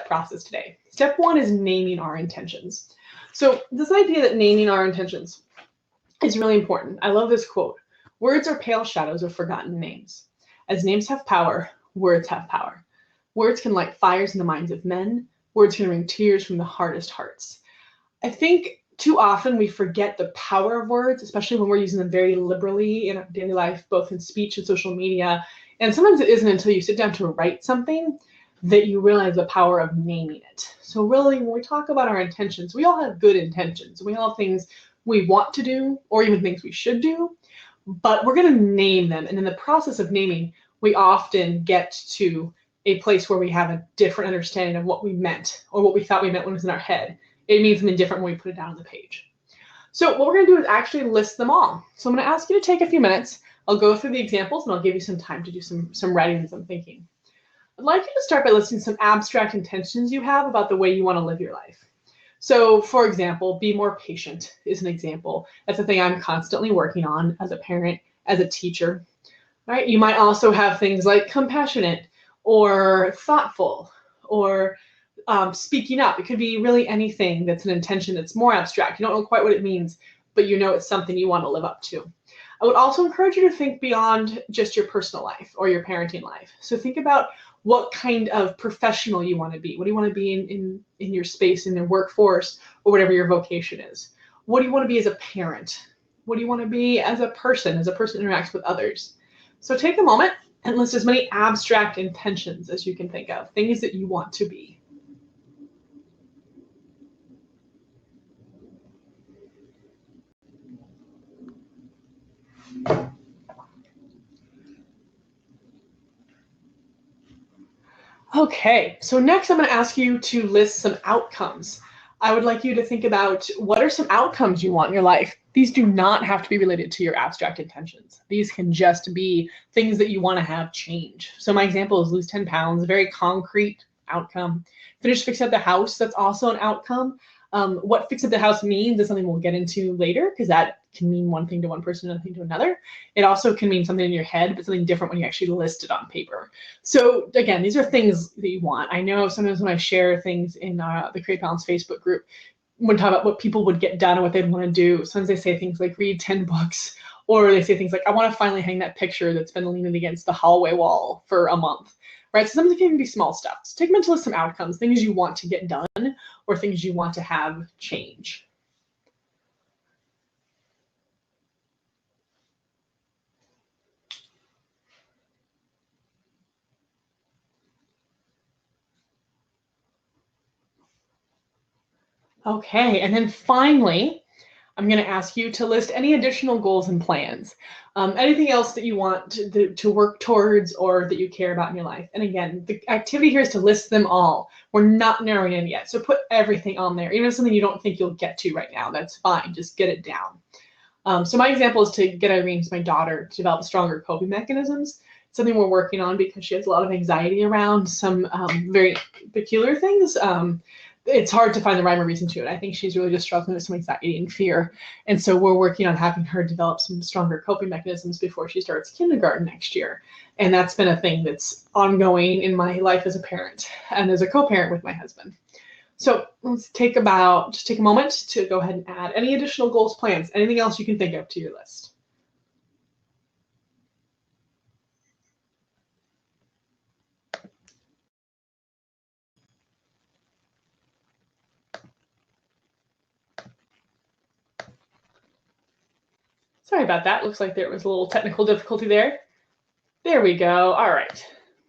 process today. Step one is naming our intentions. So this idea that naming our intentions is really important. I love this quote. Words are pale shadows of forgotten names. As names have power, words have power. Words can light fires in the minds of men. Words can wring tears from the hardest hearts. I think too often we forget the power of words, especially when we're using them very liberally in our daily life, both in speech and social media. And sometimes it isn't until you sit down to write something that you realize the power of naming it. So really, when we talk about our intentions, we all have good intentions. We all have things we want to do or even things we should do, but we're going to name them. And in the process of naming, we often get to a place where we have a different understanding of what we meant or what we thought we meant when it was in our head. It means something different when we put it down on the page. So what we're going to do is actually list them all. So I'm going to ask you to take a few minutes. I'll go through the examples and I'll give you some time to do some writing and some thinking. I'd like you to start by listing some abstract intentions you have about the way you want to live your life. So for example, be more patient is an example. That's a thing I'm constantly working on as a parent, as a teacher. Right? You might also have things like compassionate or thoughtful or speaking up. It could be really anything that's an intention that's more abstract. You don't know quite what it means, but you know it's something you want to live up to. I would also encourage you to think beyond just your personal life or your parenting life. So think about what kind of professional you want to be. What do you want to be in your space, in your workforce, or whatever your vocation is? What do you want to be as a parent? What do you want to be as a person interacts with others? So take a moment and list as many abstract intentions as you can think of, things that you want to be. Okay, so next I'm going to ask you to list some outcomes. I would like you to think about what are some outcomes you want in your life. These do not have to be related to your abstract intentions. These can just be things that you want to have change. So my example is lose 10 pounds, a very concrete outcome. Finish fixing up the house, that's also an outcome. What fix up the house means is something we'll get into later, because that can mean one thing to one person, another thing to another. It also can mean something in your head, but something different when you actually list it on paper. So again, these are things that you want. I know sometimes when I share things in the Create Balance Facebook group, when talk about what people would get done and what they'd want to do, sometimes they say things like read 10 books, or they say things like, I want to finally hang that picture that's been leaning against the hallway wall for a month. Right? So sometimes it can be small stuff. So take a mental list some outcomes, things you want to get done or things you want to have change. Okay, and then finally, I'm going to ask you to list any additional goals and plans, anything else that you want to work towards or that you care about in your life. And again, the activity here is to list them all. We're not narrowing in yet, so put everything on there. Even if it's something you don't think you'll get to right now, that's fine. Just get it down. So my example is to get Irene, my daughter, to develop stronger coping mechanisms. It's something we're working on because she has a lot of anxiety around some very peculiar things. It's hard to find the rhyme or reason to it. I think she's really just struggling with some anxiety and fear. And so we're working on having her develop some stronger coping mechanisms before she starts kindergarten next year. And that's been a thing that's ongoing in my life as a parent and as a co-parent with my husband. So let's take a moment to go ahead and add any additional goals, plans, anything else you can think of to your list. Sorry about that. Looks like there was a little technical difficulty there. There we go. All right.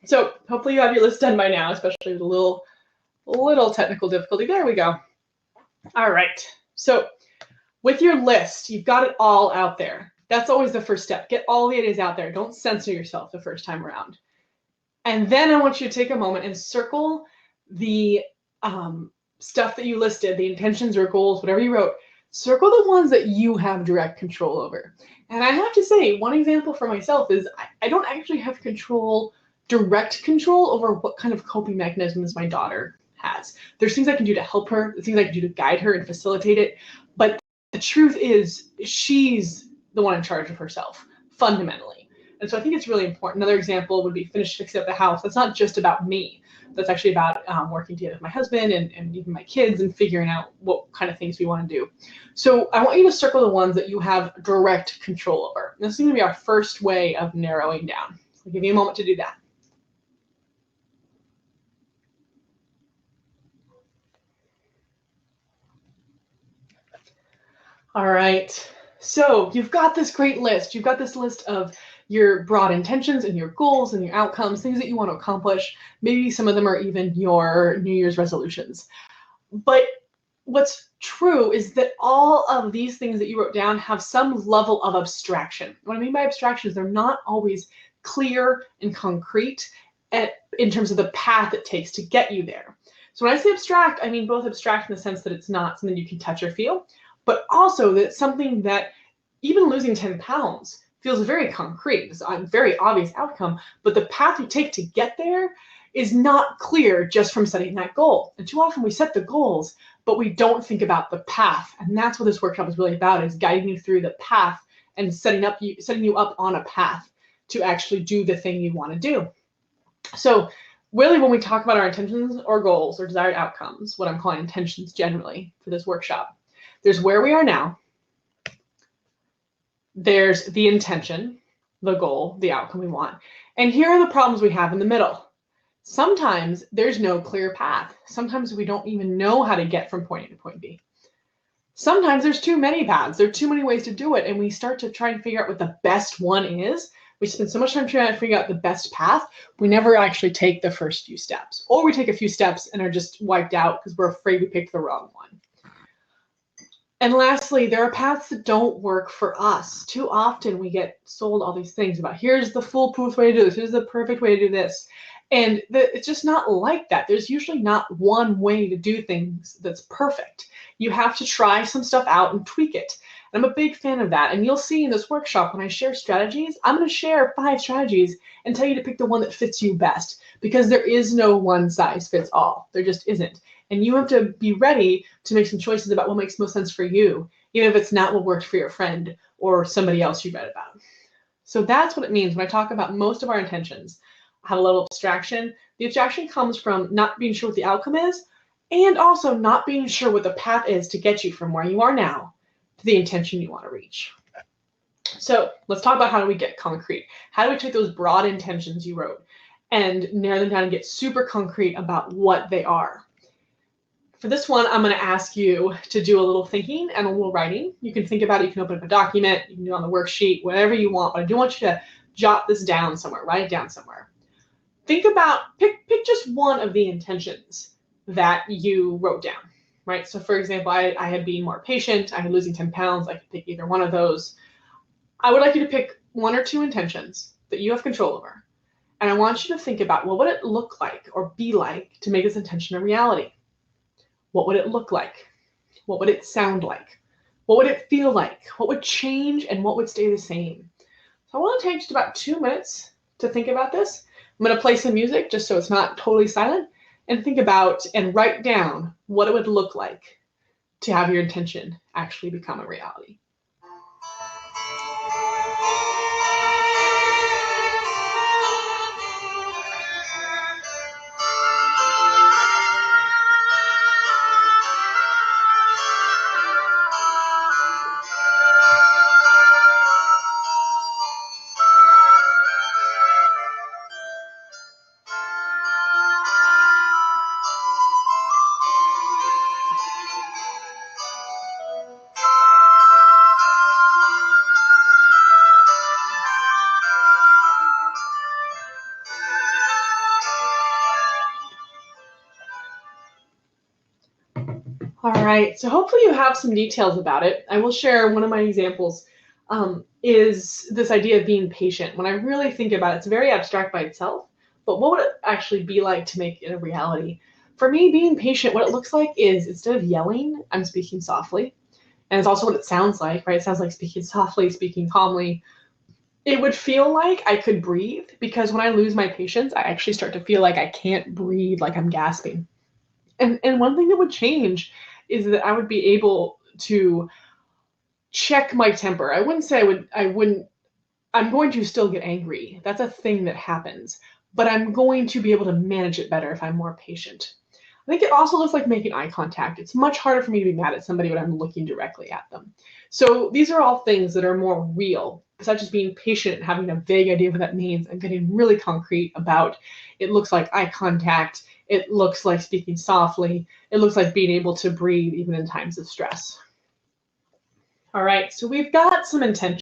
So hopefully you have your list done by now, especially with a little technical difficulty. There we go. All right. So with your list, you've got it all out there. That's always the first step. Get all the ideas out there. Don't censor yourself the first time around. And then I want you to take a moment and circle the stuff that you listed, the intentions or goals, whatever you wrote. Circle the ones that you have direct control over. And I have to say, one example for myself is I don't actually have direct control over what kind of coping mechanisms my daughter has. There's things I can do to help her, there's things I can do to guide her and facilitate it. But the truth is, she's the one in charge of herself, fundamentally. And so I think it's really important. Another example would be finish fixing up the house. That's not just about me. That's actually about working together with my husband and even my kids and figuring out what kind of things we want to do. So I want you to circle the ones that you have direct control over. And this is going to be our first way of narrowing down. I'll give you a moment to do that. All right, so you've got this great list. You've got this list of your broad intentions and your goals and your outcomes, things that you want to accomplish. Maybe some of them are even your New Year's resolutions. But what's true is that all of these things that you wrote down have some level of abstraction. What I mean by abstraction is they're not always clear and concrete in terms of the path it takes to get you there. So when I say abstract, I mean both abstract in the sense that it's not something you can touch or feel, but also that it's something that even losing 10 pounds feels very concrete. It's a very obvious outcome, but the path you take to get there is not clear just from setting that goal. And too often we set the goals, but we don't think about the path. And that's what this workshop is really about, is guiding you through the path and setting you up on a path to actually do the thing you want to do. So really, when we talk about our intentions or goals or desired outcomes, what I'm calling intentions generally for this workshop, there's where we are now, there's the intention, the goal, the outcome we want, and here are the problems we have in the middle. Sometimes there's no clear path. Sometimes we don't even know how to get from point A to point B. Sometimes there's too many paths. There are too many ways to do it, and we start to try and figure out what the best one is. We spend so much time trying to figure out the best path, we never actually take the first few steps. Or we take a few steps and are just wiped out because we're afraid we picked the wrong one. And lastly, there are paths that don't work for us. Too often we get sold all these things about here's the foolproof way to do this, here's the perfect way to do this. And it's just not like that. There's usually not one way to do things that's perfect. You have to try some stuff out and tweak it. And I'm a big fan of that. And you'll see in this workshop, when I share strategies, I'm going to share 5 strategies and tell you to pick the one that fits you best, because there is no one size fits all. There just isn't. And you have to be ready to make some choices about what makes most sense for you, even if it's not what worked for your friend or somebody else you read about. So that's what it means when I talk about most of our intentions have a little abstraction. The abstraction comes from not being sure what the outcome is, and also not being sure what the path is to get you from where you are now to the intention you want to reach. So let's talk about how do we get concrete. How do we take those broad intentions you wrote and narrow them down and get super concrete about what they are? For this one, I'm going to ask you to do a little thinking and a little writing. You can think about it. You can open up a document. You can do it on the worksheet, whatever you want. But I do want you to jot this down somewhere, write it down somewhere. Think about, pick just one of the intentions that you wrote down, right? So for example, I had being more patient. I had losing 10 pounds. I could pick either one of those. I would like you to pick 1 or 2 intentions that you have control over. And I want you to think about, well, what would it look like or be like to make this intention a reality? What would it look like? What would it sound like? What would it feel like? What would change and what would stay the same? So I want to take just about 2 minutes to think about this. I'm going to play some music just so it's not totally silent, and think about and write down what it would look like to have your intention actually become a reality. All right, so hopefully you have some details about it. I will share one of my examples is this idea of being patient. When I really think about it, it's very abstract by itself, but what would it actually be like to make it a reality? For me, being patient, what it looks like is instead of yelling, I'm speaking softly. And it's also what it sounds like, right? It sounds like speaking softly, speaking calmly. It would feel like I could breathe, because when I lose my patience, I actually start to feel like I can't breathe, like I'm gasping. And one thing that would change is that I would be able to check my temper. I wouldn't say I wouldn't I'm going to still get angry. That's a thing that happens, but I'm going to be able to manage it better if I'm more patient. I think it also looks like making eye contact. It's much harder for me to be mad at somebody when I'm looking directly at them. So these are all things that are more real, such as being patient and having a vague idea of what that means and getting really concrete about it looks like eye contact, it looks like speaking softly, it looks like being able to breathe even in times of stress. All right, so we've got some intention.